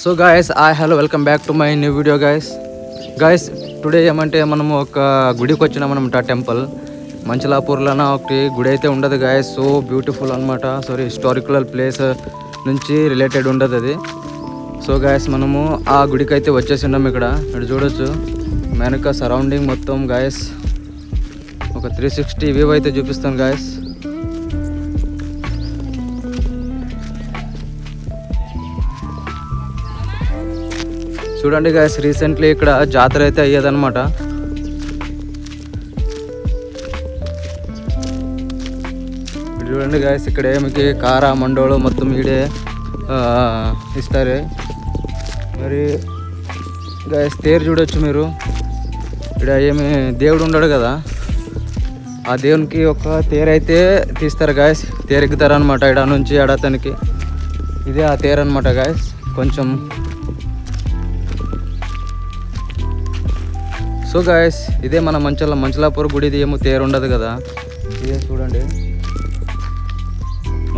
So guys hello welcome back to my new video guys today ఏమంటే మనము ఒక గుడికి వచ్చినాం అనమాట. టెంపుల్ మంచలాపూర్లోన ఒకటి గుడి అయితే ఉండదు గాయస్. సో బ్యూటిఫుల్ అనమాట. సారీ హిస్టారికల్ ప్లేస్ నుంచి రిలేటెడ్ ఉండదు అది. సో గాయస్ మనము ఆ గుడికి అయితే వచ్చేసినాం. ఇక్కడ చూడొచ్చు వెనక సరౌండింగ్ మొత్తం గాయస్ ఒక 360 వ్యూ అయితే చూపిస్తాను గాయస్. చూడండి గాయస్, రీసెంట్లీ ఇక్కడ జాతర అయితే అయ్యేదన్నమాట. చూడండి గాయస్, ఇక్కడ ఏమికి కారా మండోలు మొత్తం ఈడే ఇస్తారు. మరి గాయస్ తేరు చూడొచ్చు మీరు. ఇక్కడ ఏమి దేవుడు ఉండడు కదా, ఆ దేవునికి ఒక తేరు అయితే తీస్తారు గాయస్. తేరెక్కుతారు అనమాట ఇక్కడ నుంచి అతనికి. ఇదే ఆ తేరు అనమాట గాయస్. కొంచెం సో గాయస్ ఇదే మన మంచలాపూర్ గుడిది. ఏమో తేరు ఉండదు కదా, ఇదే చూడండి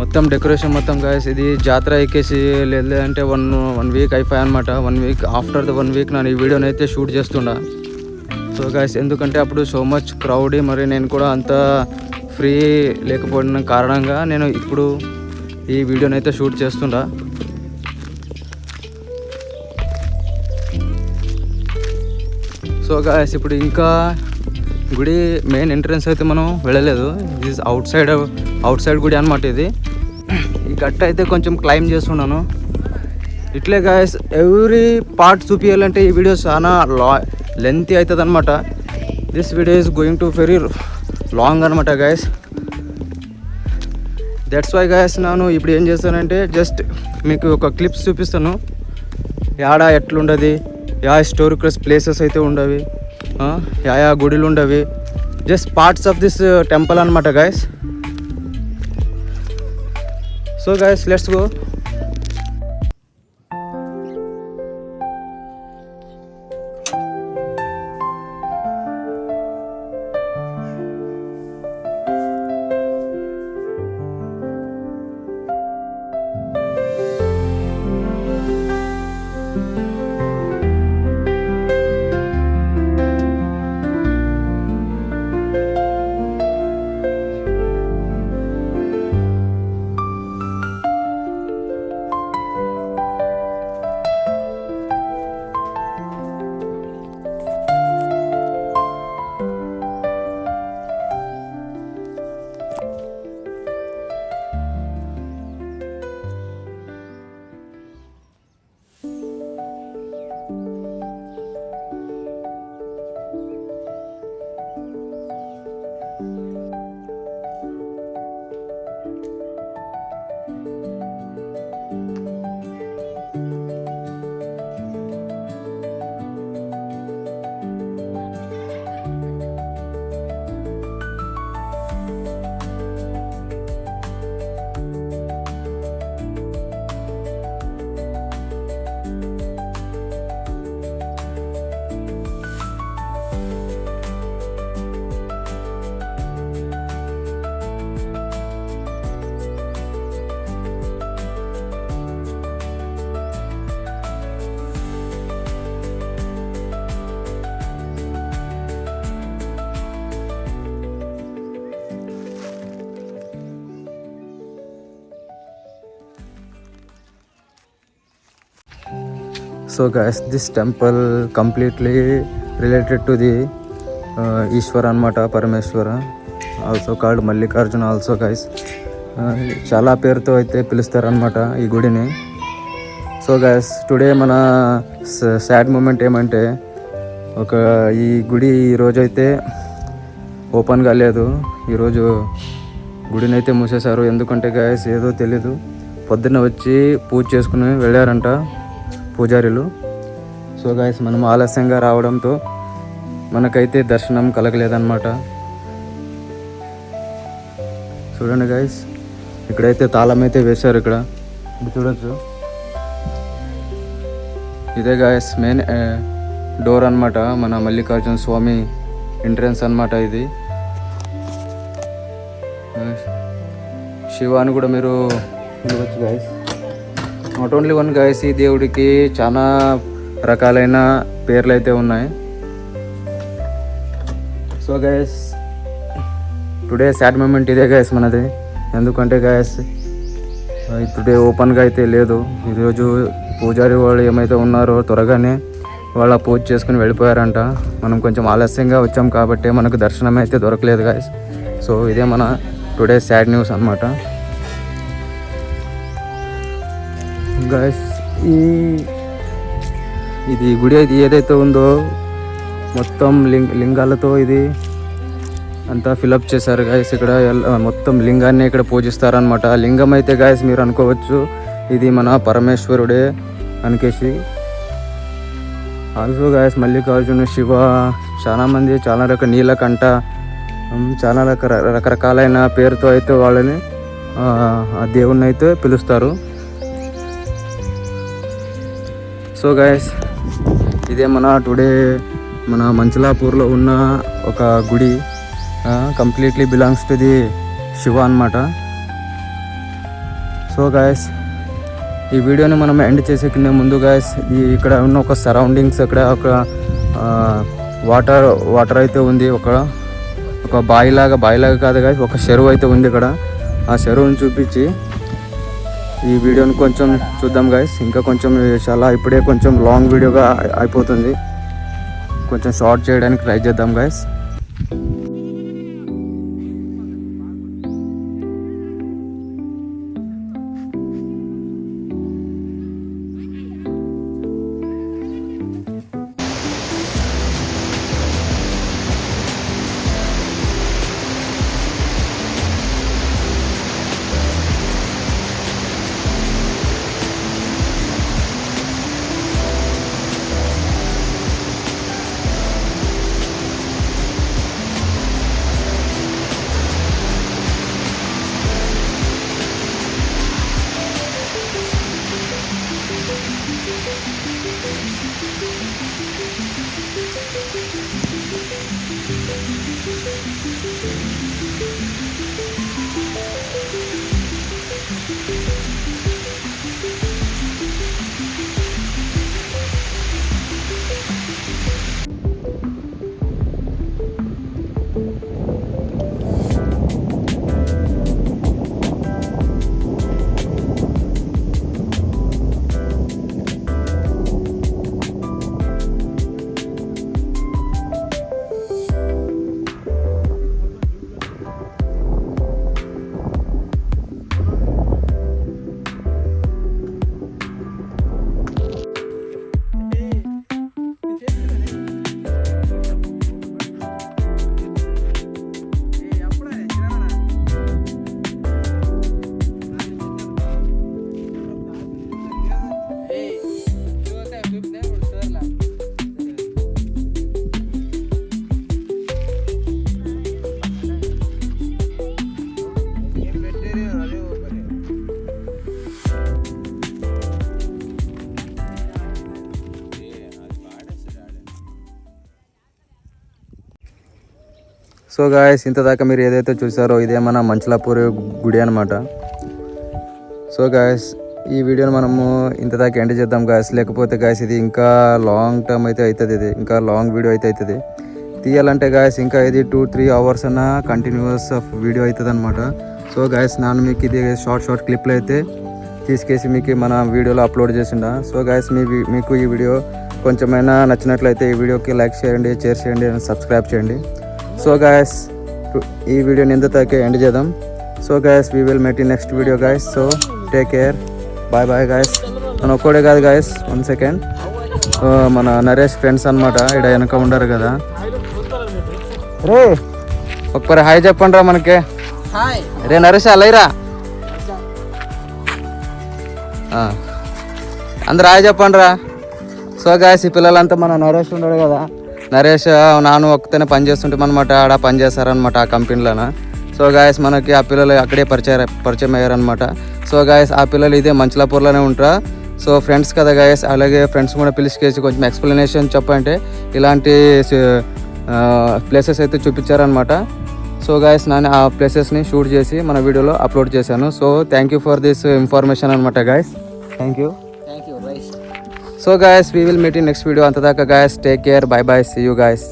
మొత్తం డెకరేషన్ మొత్తం గాయస్. ఇది జాతర ఎక్కేసి లేదంటే వన్ వీక్ అయిపోయాయి అనమాట. 1 వీక్ ఆఫ్టర్ ద 1 వీక్ నేను ఈ వీడియోని అయితే షూట్ చేస్తుండా. సో గాయస్ ఎందుకంటే అప్పుడు సో మచ్ క్రౌడ్, మరి నేను కూడా అంత ఫ్రీ లేకపోయిన కారణంగా నేను ఇప్పుడు ఈ వీడియోని అయితే షూట్ చేస్తుండా. సో గాయస్ ఇప్పుడు ఇంకా గుడి మెయిన్ ఎంట్రన్స్ అయితే మనం వెళ్ళలేదు. ఇది అవుట్ సైడ్ గుడి అనమాట. ఇది ఈ గట్ట అయితే కొంచెం క్లైమ్ చేస్తున్నాను. ఇట్లే గాయస్ ఎవ్రీ పార్ట్ చూపించాలంటే ఈ వీడియో చాలా లెంతీ అవుతుంది అనమాట. This video is going to very long అనమాట గాయస్. దట్స్ వై గాయస్ నేను ఇప్పుడు ఏం చేస్తానంటే జస్ట్ మీకు ఒక క్లిప్స్ చూపిస్తాను. యాడ ఎట్లుండదు, యా హిస్టారికల్ ప్లేసెస్ అయితే ఉండవి, యా గుడిలు ఉండవి, just parts of this temple అనమాట guys. So guys let's go. So guys, this temple completely related to the Ishwara anamata, Parameshwara, also called Mallikarjuna also guys. చాలా పేరుతో అయితే పిలుస్తారు అనమాట ఈ గుడిని. సో గైస్ టుడే మన సాడ్ మూమెంట్ ఏమంటే ఈ గుడి ఈరోజు అయితే ఓపెన్ కాలేదు. ఈరోజు గుడిని అయితే మూసేశారు. ఎందుకంటే గైస్ ఏదో తెలీదు, పొద్దున్న వచ్చి పూజ చేసుకుని వెళ్ళారంట పూజారులు. సో గైస్ మనం ఆలస్యంగా రావడంతో మనకైతే దర్శనం కలగలేదన్నమాట. చూడండి గైస్, ఇక్కడైతే తాళం అయితే వేశారు. ఇక్కడ చూడొచ్చు, ఇదే గైస్ మెయిన్ డోర్ అనమాట. మన మల్లికార్జున స్వామి ఎంట్రన్స్ అనమాట ఇది. శివాని కూడా మీరు చూడవచ్చు guys. Not only one guys, ఈ దేవుడికి చాలా రకాలైన పేర్లు అయితే ఉన్నాయి. So guys today sad moment ఇదే గైస్ మనది. ఎందుకంటే గైస్ టుడే ఓపెన్గా అయితే లేదు. ఈరోజు పూజారి వాళ్ళు ఏమైతే ఉన్నారో త్వరగానే వాళ్ళ పూజ చేసుకుని వెళ్ళిపోయారంట. మనం కొంచెం ఆలస్యంగా వచ్చాం కాబట్టి మనకు దర్శనం అయితే దొరకలేదు గైస్. సో ఇదే మన టుడే సాడ్ న్యూస్ అనమాట గైస్. ఇది గుడి ఇది ఏదైతే ఉందో మొత్తం లింగాలతో ఇది అంతా ఫిలప్ చేశారు గాయస్. ఇక్కడ మొత్తం లింగాన్ని ఇక్కడ పూజిస్తారనమాట. లింగం అయితే గాయస్ మీరు అనుకోవచ్చు ఇది మన పరమేశ్వరుడే అనికేసి. ఆల్సో గాయస్ మల్లికార్జున, శివ, చాలామంది చాలా నీలకంఠ, చాలా రకరకాలైన పేరుతో అయితే వాళ్ళని ఆ దేవుణ్ణి అయితే పిలుస్తారు. సో గాయస్ ఇదే మన టుడే మన మంచలాపూర్లో ఉన్న ఒక గుడి. Completely belongs to the Shiva అనమాట. సో గాయస్ ఈ వీడియోని మనం ఎండ్ చేసే కింద ముందు గాయస్ ఇక్కడ ఉన్న ఒక సరౌండింగ్స్ అక్కడ ఒక వాటర్ అయితే ఉంది. ఒక బాయిలాగా కాదు గాయస్, ఒక చెరువు అయితే ఉంది ఇక్కడ. ఆ చెరువుని చూపించి ఈ వీడియోని కొంచెం చూద్దాం గాయస్. ఇంకా కొంచెం చాలా ఇప్పుడే కొంచెం లాంగ్ వీడియోగా అయిపోతుంది. కొంచెం షార్ట్ చేయడానికి ట్రై చేద్దాం గాయస్. సో గాయస్ ఇంతదాకా మీరు ఏదైతే చూసారో ఇదే మన మంచలాపూర్ గుడి అనమాట. సో గాయస్ ఈ వీడియోని మనము ఇంతదాకా ఎండ్ చేద్దాం గాయస్. లేకపోతే గాయస్ ఇది ఇంకా లాంగ్ టర్మ్ అయితే అవుతుంది. ఇది ఇంకా లాంగ్ వీడియో అయితే అవుతుంది. తీయాలంటే గాయస్ ఇంకా ఇది 2-3 hours అన్న కంటిన్యూస్ ఆఫ్ వీడియో అవుతుంది అనమాట. సో గాయస్ నేను మీకు ఇది షార్ట్ క్లిప్లు అయితే తీసుకేసి మీకు మన వీడియోలో అప్లోడ్ చేసిండ. సో గాయస్ మీకు ఈ వీడియో కొంచెమైనా నచ్చినట్లయితే ఈ వీడియోకి లైక్ చేయండి, షేర్ చేయండి, సబ్స్క్రైబ్ చేయండి. సో గాయస్ ఈ వీడియోని ఇంతదాకా ఎండ్ చేద్దాం. So guys we will met in next video guys. So take care, bye guys. మన ఒక్కడే కాదు గాయస్, 1 second మన నరేష్ ఫ్రెండ్స్ అనమాట ఇక్కడ వెనక ఉండరు కదా. రే ఒక్కరి హాయ్ చెప్పండి రా మనకి. రే నరేష్ అలైరా అందరు హాయ్ చెప్పండి రా. సో గాయస్ ఈ పిల్లలంతా మన నరేష్ ఉన్నాడు కదా, నరేష్ నాను ఒక్కతోనే పని చేస్తుంటాం అనమాట. ఆడ పని చేస్తారనమాట ఆ కంపెనీలోన. సో గాయస్ మనకి ఆ పిల్లలు అక్కడే పరిచయం అయ్యారనమాట. సో గాయస్ ఆ పిల్లలు ఇదే మంచలాపూర్లోనే ఉంటారా. సో ఫ్రెండ్స్ కదా గాయస్, అలాగే ఫ్రెండ్స్ కూడా పిలిచికేసి కొంచెం ఎక్స్ప్లెనేషన్ చెప్పంటే ఇలాంటి ప్లేసెస్ అయితే చూపించారనమాట. సో గాయస్ నేను ఆ ప్లేసెస్ని షూట్ చేసి మన వీడియోలో అప్లోడ్ చేశాను. So thank you for this information అనమాట guys. Thank you. Thank you right. So guys, we will meet in next video. Antadaka guys, take care. Bye bye. See you guys.